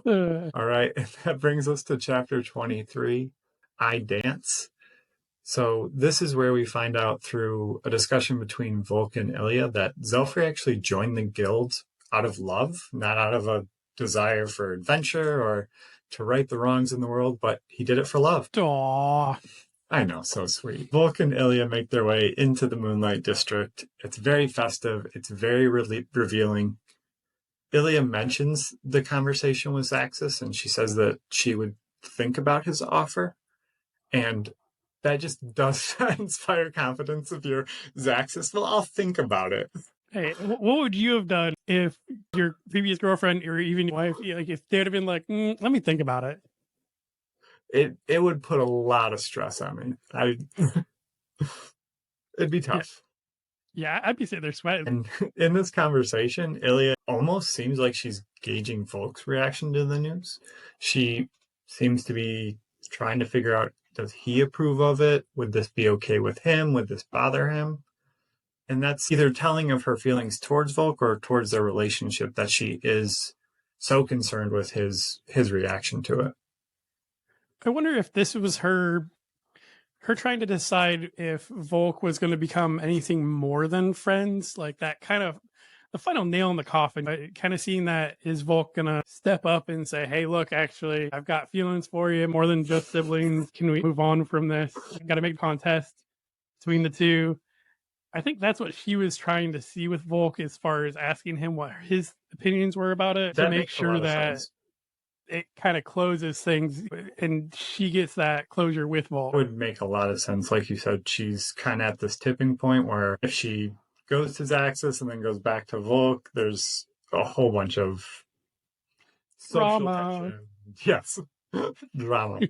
All right. And that brings us to chapter 23, I Dance. So this is where we find out through a discussion between Volke and Illia that Zelfrey actually joined the guild out of love, not out of a desire for adventure or to right the wrongs in the world, but he did it for love. Aww. I know, so sweet. Volke and Illia make their way into the Moonlight District. It's very festive. It's very revealing. Illia mentions the conversation with Zaxxas, and she says that she would think about his offer. And that just does inspire confidence if you're Zaxxas. Well, I'll think about it. Hey, what would you have done if your previous girlfriend or even your wife, like if they'd have been like, let me think about it? It would put a lot of stress on me. It'd be tough. Yeah, I'd be sitting there sweating. And in this conversation, Illia almost seems like she's gauging Volke's reaction to the news. She seems to be trying to figure out, does he approve of it? Would this be okay with him? Would this bother him? And that's either telling of her feelings towards Volke or towards their relationship that she is so concerned with his reaction to it. I wonder if this was her trying to decide if Volke was going to become anything more than friends, like that kind of the final nail in the coffin, kind of seeing that is Volke going to step up and say, hey, look, actually, I've got feelings for you more than just siblings. Can we move on from this? I've got to make a contest between the two. I think that's what she was trying to see with Volke as far as asking him what his opinions were about it, to make sure that it kind of closes things and she gets that closure with Volke. It would make a lot of sense. Like you said, she's kind of at this tipping point where if she goes to Zaxxas and then goes back to Volke, there's a whole bunch of social tension. Yes, drama.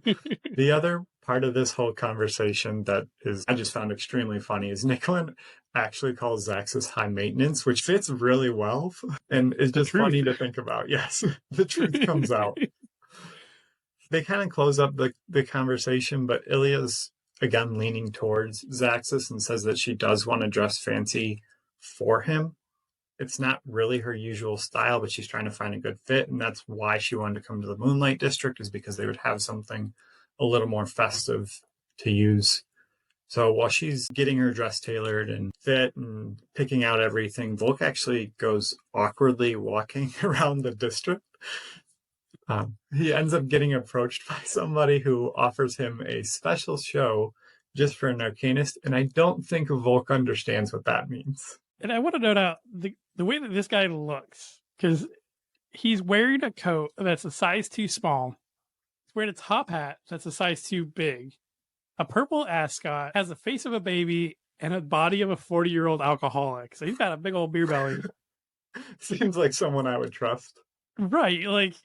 The other part of this whole conversation that I just found extremely funny is Nicklin actually calls Zaxxas high maintenance, which fits really well and is just funny to think about. Yes, the truth comes out. They kind of close up the conversation, but Illia's again leaning towards Zaxxas and says that she does want to dress fancy for him. It's not really her usual style, but she's trying to find a good fit, and that's why she wanted to come to the Moonlight District, is because they would have something a little more festive to use. So while she's getting her dress tailored and fit and picking out everything, Volke actually goes awkwardly walking around the district. He ends up getting approached by somebody who offers him a special show just for an arcanist, and I don't think Volke understands what that means. And I want to note out the way that this guy looks, because he's wearing a coat that's a size too small. He's wearing a top hat that's a size too big. A purple ascot, has the face of a baby, and a body of a 40-year-old alcoholic. So he's got a big old beer belly. Seems like someone I would trust. Right. Like,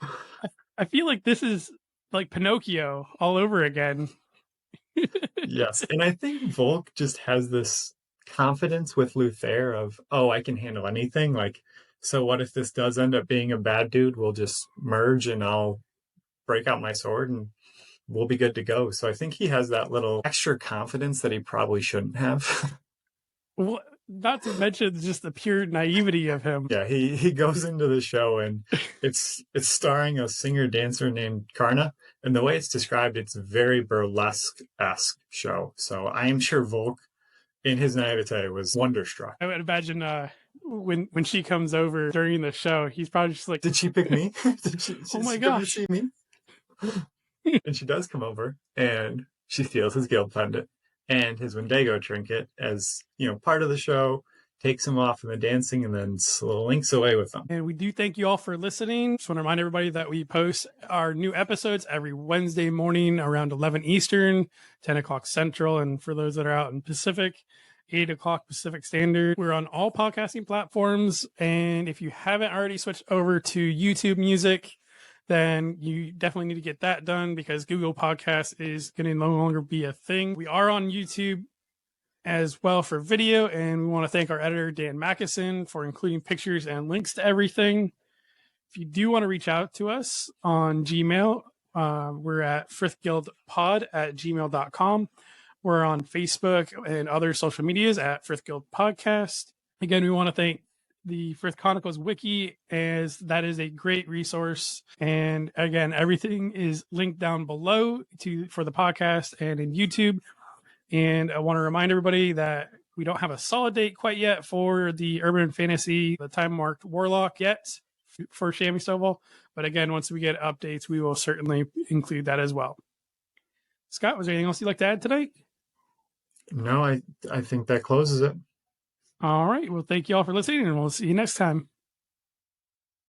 I feel like this is like Pinocchio all over again. Yes. And I think Volke just has this confidence with Luthair of, oh, I can handle anything. Like, so what if this does end up being a bad dude? We'll just merge and I'll break out my sword and we'll be good to go. So I think he has that little extra confidence that he probably shouldn't have. Well, not to mention just the pure naivety of him. Yeah, he goes into the show and it's starring a singer-dancer named Karna. And the way it's described, it's a very burlesque-esque show. So I am sure Volke, in his naivete, was wonderstruck. I would imagine when she comes over during the show, he's probably just like, did she pick me? Oh my gosh. See me? And she does come over and she steals his guild pendant and his Wendigo trinket as, part of the show, takes him off in the dancing and then slinks away with them. And we do thank you all for listening. Just want to remind everybody that we post our new episodes every Wednesday morning around 11 Eastern, 10 o'clock Central. And for those that are out in Pacific, 8 o'clock Pacific Standard. We're on all podcasting platforms. And if you haven't already switched over to YouTube Music, then you definitely need to get that done because Google Podcasts is going to no longer be a thing. We are on YouTube as well for video, and we want to thank our editor, Dan Mackison, for including pictures and links to everything. If you do want to reach out to us on Gmail, we're at frithguildpod@gmail.com. We're on Facebook and other social medias at Frith Guild Podcast. Again, we want to thank the Frith Chronicles Wiki, as that is a great resource. And again, everything is linked down below for the podcast and in YouTube. And I want to remind everybody that we don't have a solid date quite yet for the Urban Fantasy, the time marked Warlock yet for Chamois Stovall. But again, once we get updates, we will certainly include that as well. Scott, was there anything else you'd like to add tonight? No, I think that closes it. All right. Well, thank you all for listening, and we'll see you next time.